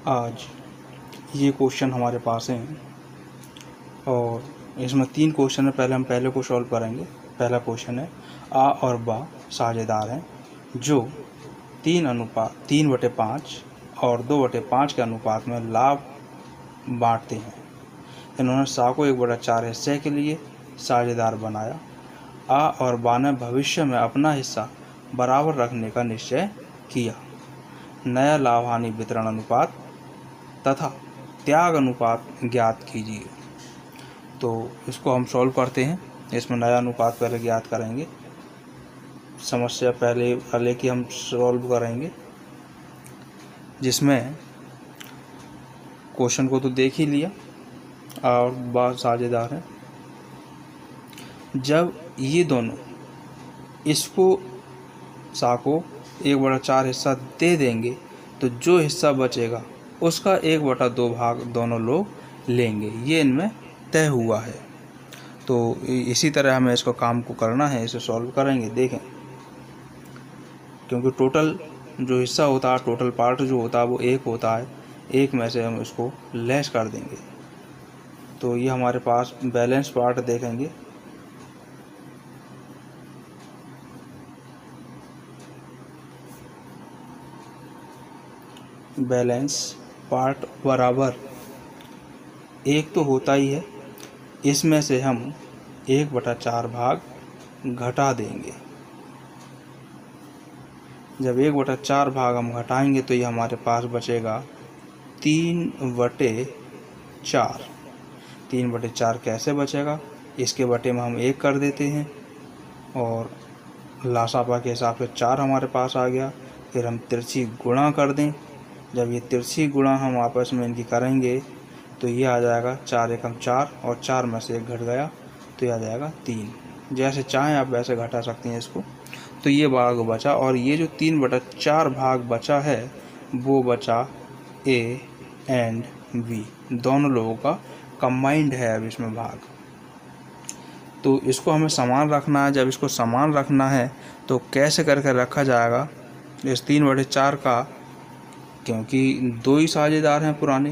आज ये क्वेश्चन हमारे पास हैं और इसमें 3 क्वेश्चन है। पहले हम पहले को सॉल्व करेंगे। पहला क्वेश्चन है, आ और बा साझेदार हैं जो 3/5 और 2/5 के अनुपात में लाभ बांटते हैं। इन्होंने सा को 1/4 हिस्से के लिए साझेदार बनाया। आ और बा ने भविष्य में अपना हिस्सा बराबर रखने का निश्चय किया। नया लाभ हानि वितरण अनुपात तथा त्याग अनुपात ज्ञात कीजिए। तो इसको हम सॉल्व करते हैं। इसमें नया अनुपात पहले ज्ञात करेंगे। समस्या पहले की हम सॉल्व करेंगे, जिसमें क्वेश्चन को तो देख ही लिया और बात साझेदार है। जब ये दोनों इसको सा को 1/4 हिस्सा दे देंगे तो जो हिस्सा बचेगा उसका 1/2 भाग दोनों लोग लेंगे। ये इनमें तय हुआ है। तो इसी तरह हमें इसको काम को करना है। इसे सॉल्व करेंगे। देखें, क्योंकि टोटल जो हिस्सा होता है, टोटल पार्ट जो होता है वो 1 होता है। 1 में से हम इसको लेस कर देंगे तो ये हमारे पास बैलेंस पार्ट देखेंगे। बैलेंस पार्ट बराबर 1 तो होता ही है। इसमें से हम 1/4 भाग घटा देंगे। जब 1/4 भाग हम घटाएंगे तो ये हमारे पास बचेगा 3/4। 3/4 कैसे बचेगा? इसके बटे में हम 1 कर देते हैं और लासापा के हिसाब से 4 हमारे पास आ गया। फिर हम तिरछी गुणा कर दें। जब ये तिरछी गुणा हम आपस में इनकी करेंगे तो ये आ जाएगा 4 एकम 4 और 4 में से 1 घट गया तो ये आ जाएगा 3। जैसे चाहें आप वैसे घटा सकते हैं इसको। तो ये भाग बचा और ये जो 3/4 भाग बचा है वो बचा ए एंड बी, दोनों लोगों का कंबाइंड है अब इसमें भाग। तो इसको हमें समान रखना है। जब इसको समान रखना है तो कैसे करके रखा जाएगा इस 3/4 का, क्योंकि 2 ही साझेदार हैं पुराने,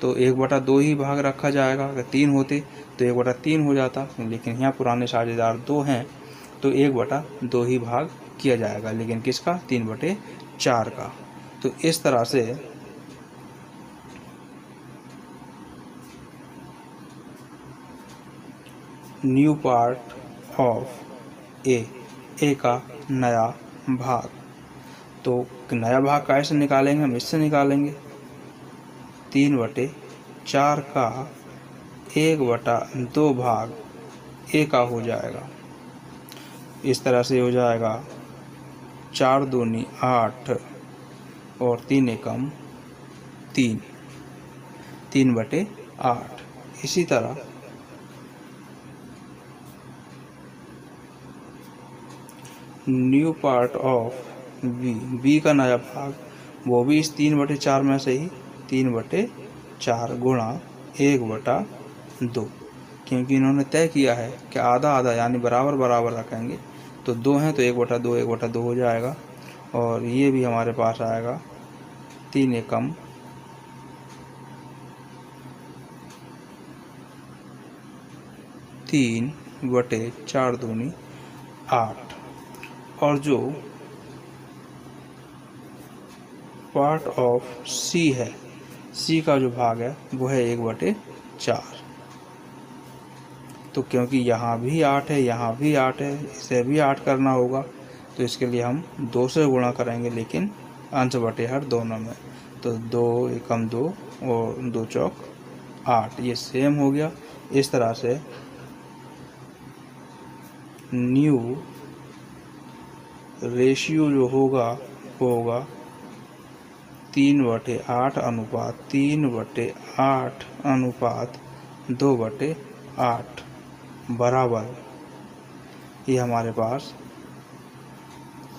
तो 1/2 ही भाग रखा जाएगा। अगर 3 होते तो 1/3 हो जाता, लेकिन यहाँ पुराने साझेदार 2 हैं तो 1/2 ही भाग किया जाएगा। लेकिन किसका? 3/4 का। तो इस तरह से न्यू पार्ट ऑफ ए का नया भाग। तो नया भाग कैसे निकालेंगे? हम इससे निकालेंगे। 3/4 का 1/2 भाग ए का हो जाएगा। इस तरह से हो जाएगा 4 दूनी 8 और 3 एकम 3, 3/8। इसी तरह न्यू पार्ट ऑफ बी का नया भाग, वो भी इस 3/4 में से ही 3/4 गुणा 1/2, क्योंकि इन्होंने तय किया है कि आधा आधा यानी बराबर बराबर रखेंगे। तो 2 हैं तो 1/2 1/2 हो जाएगा और ये भी हमारे पास आएगा 3 एकम 3/4 दूनी 8। और जो पार्ट ऑफ सी है, सी का जो भाग है वो है 1/4। तो क्योंकि यहाँ भी 8 है, यहाँ भी 8 है, इसे भी 8 करना होगा, तो इसके लिए हम 2 से गुणा करेंगे, लेकिन अंश बटे हर दोनों में। तो 2 एकम 2 और 2 चौक 8, ये सेम हो गया। इस तरह से न्यू रेशियो जो होगा वो होगा 3/8 अनुपात 3/8 अनुपात 2/8 बराबर, ये हमारे पास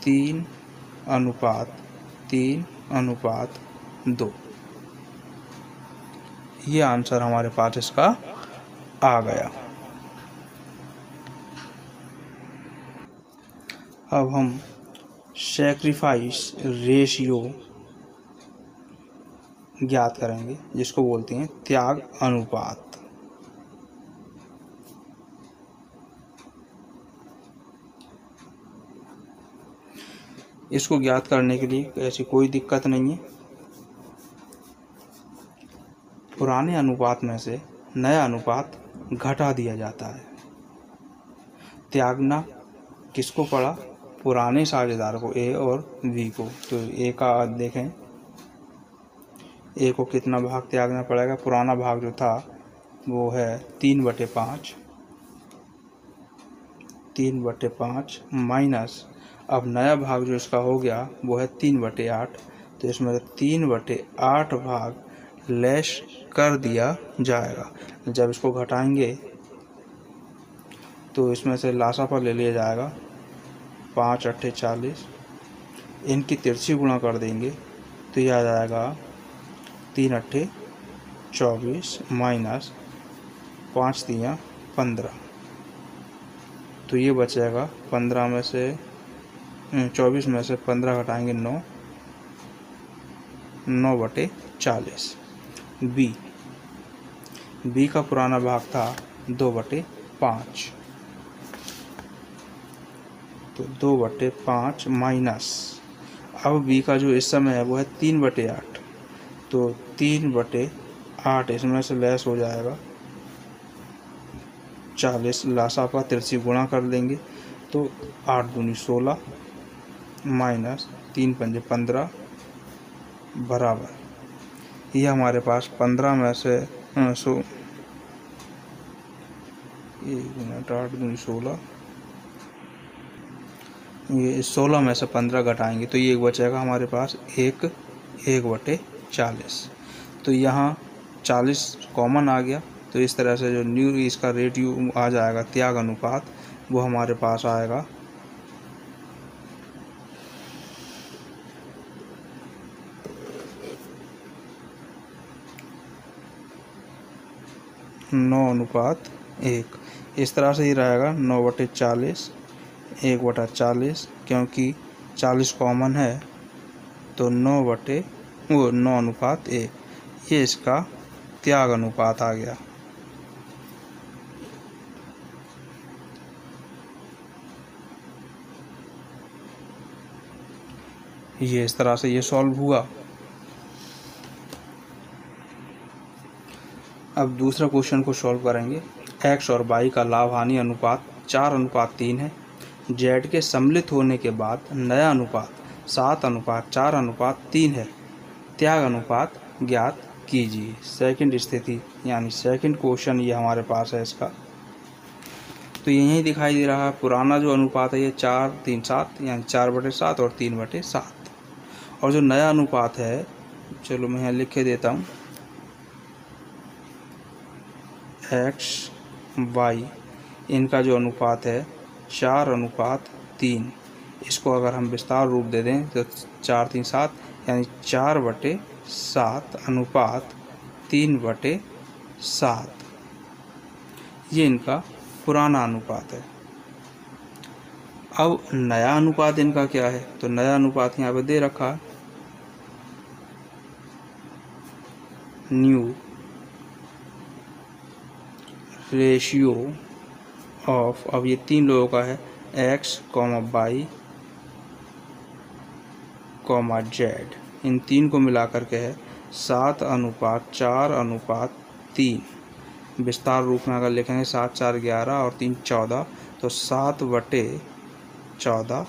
3/3/2। ये आंसर हमारे पास इसका आ गया। अब हम सैक्रिफाइस रेशियो ज्ञात करेंगे, जिसको बोलते हैं त्याग अनुपात। इसको ज्ञात करने के लिए ऐसी कोई दिक्कत नहीं है। पुराने अनुपात में से नया अनुपात घटा दिया जाता है। त्यागना किसको पड़ा? पुराने साझेदार को, ए और बी को। तो ए का देखें, ए को कितना भाग त्यागना पड़ेगा? पुराना भाग जो था वो है 3/5, 3/5 माइनस, अब नया भाग जो इसका हो गया वो है 3/8। तो इसमें 3/8 भाग लेस कर दिया जाएगा। जब इसको घटाएंगे तो इसमें से लासा पर ले लिया जाएगा 5 8 40, इनकी तिरछी गुणा कर देंगे तो यह आ जाएगा 3 8 24 माइनस 5 3 15। तो ये बचेगा 15 में से 24 में से 15 घटाएंगे 9, 9/40। बी का पुराना भाग था 2/5, तो 2/5 माइनस, अब बी का जो इस समय है वो है 3/8, तो 3/8 इसमें से लेस हो जाएगा 40, लासा पर तिरछी गुणा कर देंगे तो 8 दूनी 16 माइनस 3 पंजे 15 बराबर, ये हमारे पास 15 में से 8 दूनी 16, ये 16 में से 15 घटाएंगे तो ये बचेगा हमारे पास 1/40। तो यहाँ 40 कॉमन आ गया, तो इस तरह से जो न्यू इसका रेडियो आ जाएगा त्याग अनुपात, वो हमारे पास आएगा 9:1। इस तरह से ही रहेगा 9/40, 1/40, क्योंकि 40 कॉमन है तो 9/1, ये इसका त्याग अनुपात आ गया। ये इस तरह से ये सॉल्व हुआ। अब दूसरा क्वेश्चन को सॉल्व करेंगे। एक्स और वाई का लाभ हानि अनुपात 4:3 है। जेड के सम्मिलित होने के बाद नया अनुपात 7:4:3 है। त्याग अनुपात ज्ञात कीजिए। सेकंड स्थिति यानी सेकंड क्वेश्चन ये हमारे पास है इसका। तो यही दिखाई दे रहा है पुराना जो अनुपात है ये 4:3:7 यानी 4/7 और 3/7, और जो नया अनुपात है, चलो मैं यहाँ लिख के देता हूँ, एक्स वाई, इनका जो अनुपात है 4:3। इसको अगर हम विस्तार रूप दे दें तो 4:3:7 यानी 4/7 अनुपात 3/7, ये इनका पुराना अनुपात है। अब नया अनुपात इनका क्या है? तो नया अनुपात यहाँ पे दे रखा है, न्यू रेशियो ऑफ, अब ये 3 लोगों का है, एक्स वाई जेड, इन 3 को मिला करके है 7:4:3। विस्तार रूप में अगर लिखेंगे 7 4 11 और 3 14, तो 7/14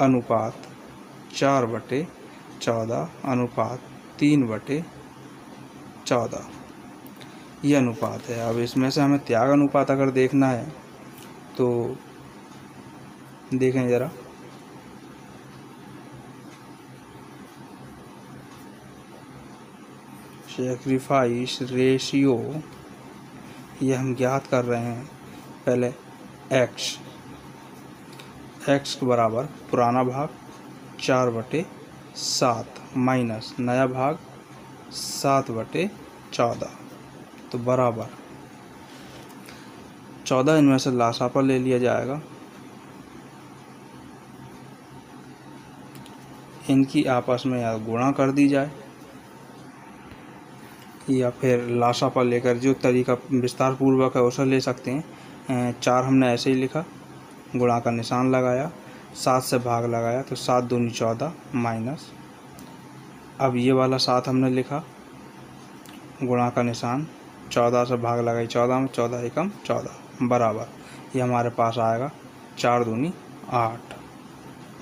अनुपात 4/14 अनुपात 3/14, ये अनुपात है। अब इसमें से हमें त्याग अनुपात अगर देखना है तो देखें ज़रा, सैक्रिफाइस रेशियो ये हम ज्ञात कर रहे हैं। पहले एक्स के बराबर पुराना भाग 4/7 माइनस नया भाग 7/14, तो बराबर 14 इनमें से लासा पर ले लिया जाएगा, इनकी आपस में या गुणा कर दी जाए या फिर लाशा पर लेकर जो तरीका विस्तार पूर्वक है उसे ले सकते हैं। 4 हमने ऐसे ही लिखा, गुणा का निशान लगाया, 7 से भाग लगाया तो 7 दूनी 14 माइनस, अब ये वाला 7 हमने लिखा, गुणा का निशान, 14 से भाग लगाई 14 में, 14 एकम 14 बराबर, ये हमारे पास आएगा 4 दूनी 8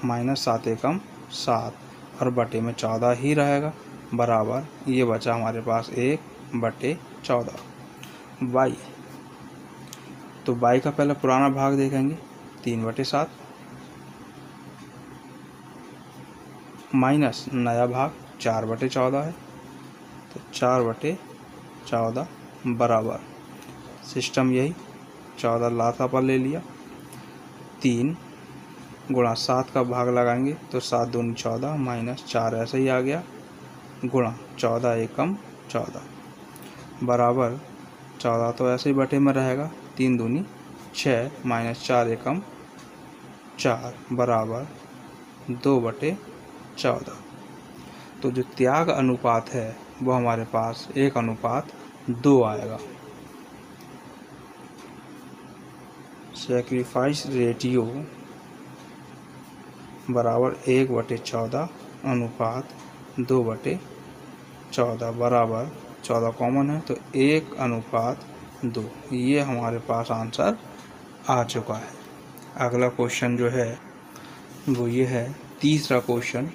माइनस 7 एकम 7 और बटे में 14 ही रहेगा बराबर, ये बचा हमारे पास 1/14 बाई। तो बाई का पहले पुराना भाग देखेंगे 3/7 माइनस नया भाग 4/14 है तो 4/14 बराबर, सिस्टम यही 14 लाशा पर ले लिया, 3 गुणा 7 का भाग लगाएंगे तो 7 दूनी 14 माइनस 4 ऐसे ही आ गया, गुणा 14 एकम 14 बराबर, 14 तो ऐसे ही बटे में रहेगा, 3 दूनी 6 माइनस 4 एकम 4 बराबर 2/14। तो जो त्याग अनुपात है वो हमारे पास 1:2 आएगा। सैक्रिफाइस रेटियो बराबर 1/14 अनुपात 2/14 बराबर, 14 कॉमन है तो 1:2, ये हमारे पास आंसर आ चुका है। अगला क्वेश्चन जो है वो ये है, तीसरा क्वेश्चन,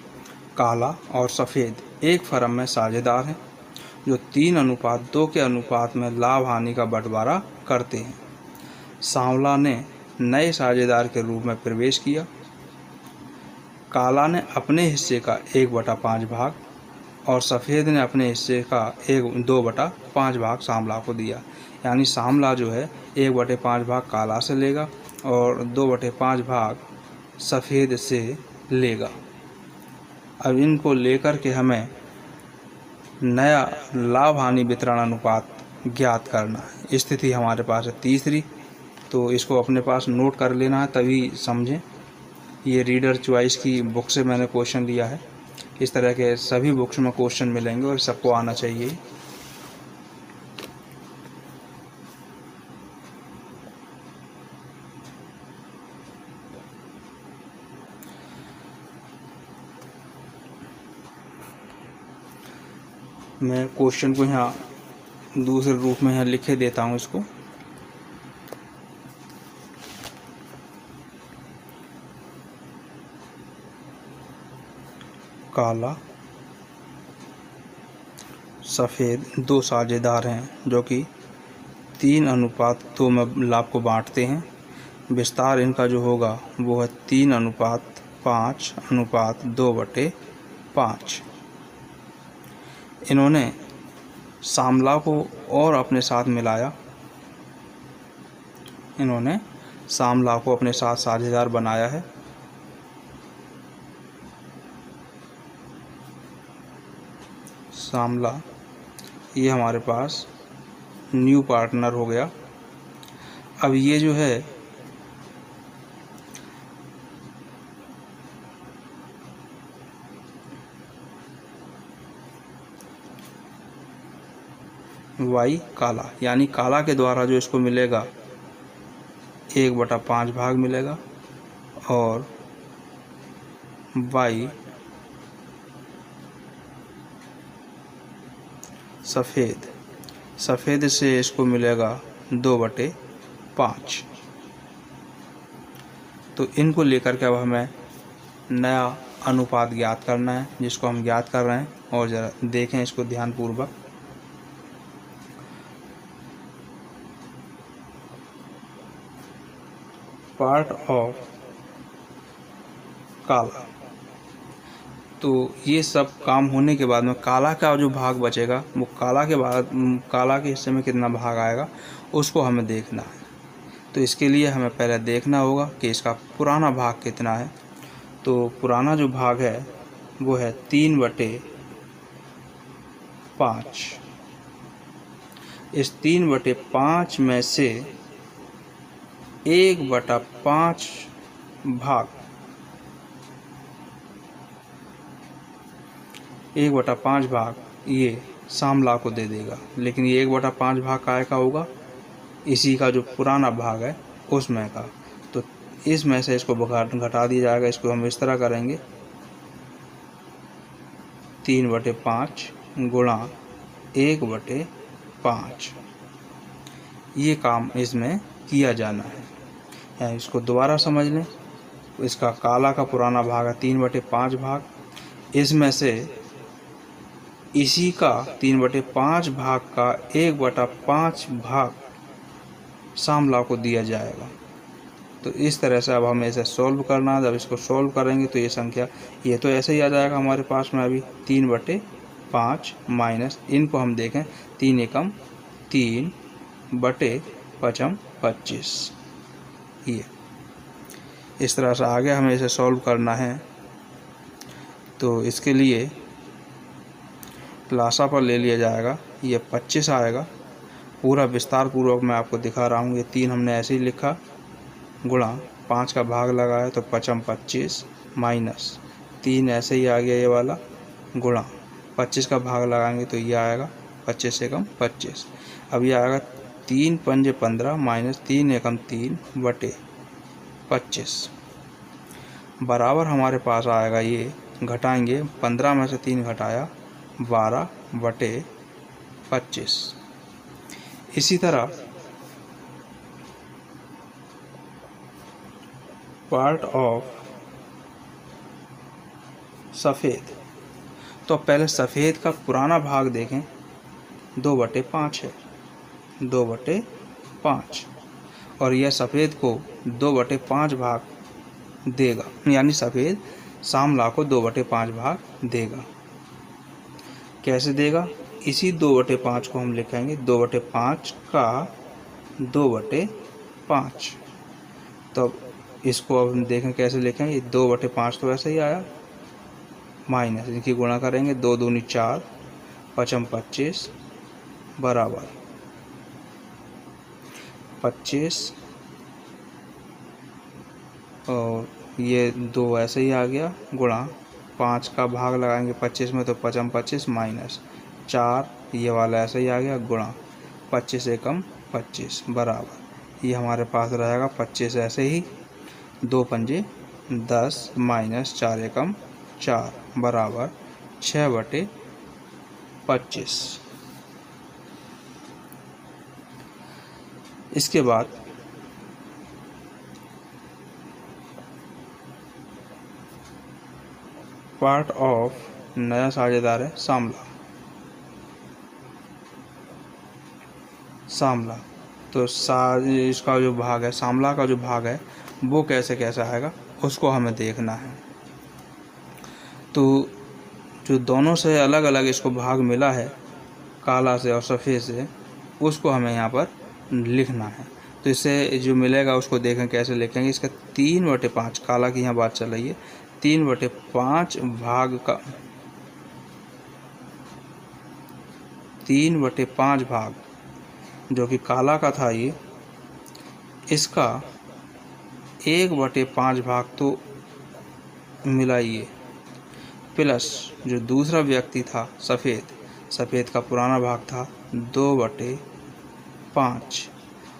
काला और सफ़ेद एक फर्म में साझेदार हैं जो 3:2 के अनुपात में लाभ हानि का बंटवारा करते हैं। सांवला ने नए साझेदार के रूप में प्रवेश किया। काला ने अपने हिस्से का 1/5 भाग और सफ़ेद ने अपने हिस्से का 2/5 भाग सांवला को दिया। यानी सांवला जो है 1/5 भाग काला से लेगा और 2/5 भाग सफ़ेद से लेगा। अब इनको लेकर के हमें नया लाभ हानि वितरण अनुपात ज्ञात करना है। स्थिति हमारे पास है तीसरी, तो इसको अपने पास नोट कर लेना है तभी समझें। ये रीडर चॉइस की बुक से मैंने क्वेश्चन लिया है। इस तरह के सभी बुक्स में क्वेश्चन मिलेंगे और सबको आना चाहिए। मैं क्वेश्चन को यहाँ दूसरे रूप में यहाँ लिखे देता हूँ इसको। काला सफ़ेद 2 साझेदार हैं जो कि 3:2 में लाभ को बांटते हैं। विस्तार इनका जो होगा वो है 3:5:2/5। इन्होंने सांवला को और अपने साथ मिलाया, इन्होंने सांवला को अपने साथ साझेदार बनाया है। सांवला ये हमारे पास न्यू पार्टनर हो गया। अब ये जो है वाई काला, यानी काला के द्वारा जो इसको मिलेगा 1/5 भाग मिलेगा और वाई सफ़ेद से इसको मिलेगा 2/5। तो इनको लेकर के अब हमें नया अनुपात ज्ञात करना है जिसको हम ज्ञात कर रहे हैं, और ज़रा देखें इसको ध्यानपूर्वक। पार्ट ऑफ काला, तो ये सब काम होने के बाद में काला का जो भाग बचेगा वो काला के हिस्से में कितना भाग आएगा उसको हमें देखना है। तो इसके लिए हमें पहले देखना होगा कि इसका पुराना भाग कितना है। तो पुराना जो भाग है वो है 3/5। इस 3/5 में से 1/5 भाग 1/5 भाग ये सामला को दे देगा, लेकिन ये 1/5 भाग काय का होगा, इसी का जो पुराना भाग है उसमें का। तो इसमें से इसको घटा दिया जाएगा। इसको हम इस तरह करेंगे, 3/5 गुणा 1/5, ये काम इसमें किया जाना है। इसको दोबारा समझ लें। इसका काला का पुराना भाग है 3/5 भाग, इसमें से इसी का 3/5 भाग का 1/5 भाग सामला को दिया जाएगा। तो इस तरह से अब हमें इसे सॉल्व करना है। जब इसको सॉल्व करेंगे तो ये संख्या, ये तो ऐसे ही आ जाएगा हमारे पास में अभी 3/5 माइनस, इनको हम देखें 3 एकम 3/5 25, ये इस तरह से आगे हमें इसे सॉल्व करना है। तो इसके लिए लासा पर ले लिया जाएगा, ये 25 आएगा। पूरा विस्तार पूर्वक मैं आपको दिखा रहा हूँ। ये 3 हमने ऐसे ही लिखा, गुणा 5 का भाग लगाया तो 5 25 माइनस 3 ऐसे ही आ गया ये वाला, गुणा 25 का भाग लगाएंगे तो ये आएगा 25 एकम 25। अब ये आएगा 3 पंजे 15 माइनस 3 एकम 3/25 बराबर हमारे पास आएगा। ये घटाएंगे, 15 में से 3 घटाया 12/25। इसी तरह पार्ट ऑफ सफ़ेद, तो पहले सफ़ेद का पुराना भाग देखें, 2/5 है, 2/5, और यह सफ़ेद को 2/5 भाग देगा, यानी सफ़ेद सामला को 2/5 भाग देगा। कैसे देगा, इसी 2/5 को हम लिखेंगे 2/5 का 2/5। तो इसको अब हम देखें कैसे लिखेंगे, 2/5 तो ऐसे ही आया, माइनस इनकी गुणा करेंगे, 2 दूनी 4, 5 25 बराबर 25, और ये 2 ऐसे ही आ गया, गुणा 5 का भाग लगाएंगे 25 में तो 5 25 माइनस 4, ये वाला ऐसे ही आ गया, गुणा 25 एकम 25 बराबर, ये हमारे पास रहेगा 25 ऐसे ही, 2 पंजे 10 माइनस 4 एकम 4 बराबर 6/25। इसके बाद पार्ट ऑफ नया साझेदार है सामला। सामला तो इसका जो भाग है, सामला का जो भाग है वो कैसे कैसे आएगा उसको हमें देखना है। तो जो दोनों से अलग अलग इसको भाग मिला है, काला से और सफ़ेद से, उसको हमें यहाँ पर लिखना है। तो इससे जो मिलेगा उसको देखें कैसे लिखेंगे। इसका 3/5, काला की यहाँ बात चल रही है, 3/5 भाग का 3/5 भाग जो कि काला का था, ये इसका 1/5 भाग तो मिला ये, प्लस जो दूसरा व्यक्ति था सफ़ेद का पुराना भाग था 2/5,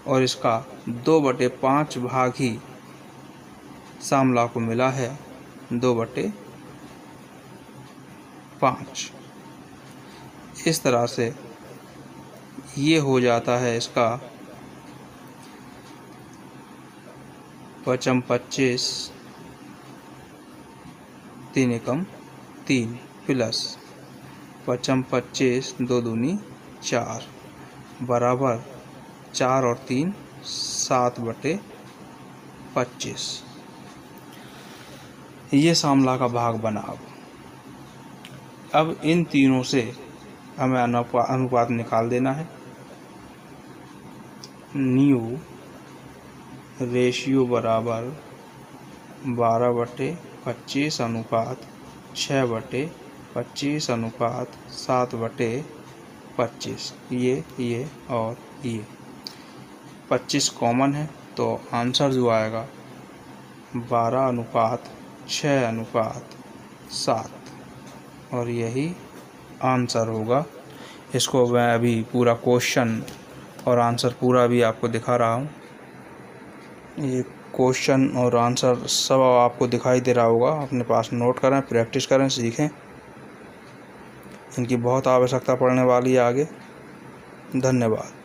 और इसका 2/5 भाग ही सामला को मिला है 2/5। इस तरह से ये हो जाता है इसका 5 25 3 एकम 3 प्लस 5 25 2 दूनी 4 बराबर 4 और 3 7/25। ये सामला का भाग बना। अब इन तीनों से हमें अनुपात निकाल देना है। न्यू रेशियो बराबर 12/25 अनुपात 6/25 अनुपात 7/25। ये और ये 25 कॉमन है, तो आंसर जो आएगा 12/6/7। और यही आंसर होगा। इसको मैं अभी पूरा क्वेश्चन और आंसर पूरा भी आपको दिखा रहा हूँ। ये क्वेश्चन और आंसर सब आपको दिखाई दे रहा होगा, अपने पास नोट करें, प्रैक्टिस करें, सीखें। इनकी बहुत आवश्यकता पड़ने वाली है आगे। धन्यवाद।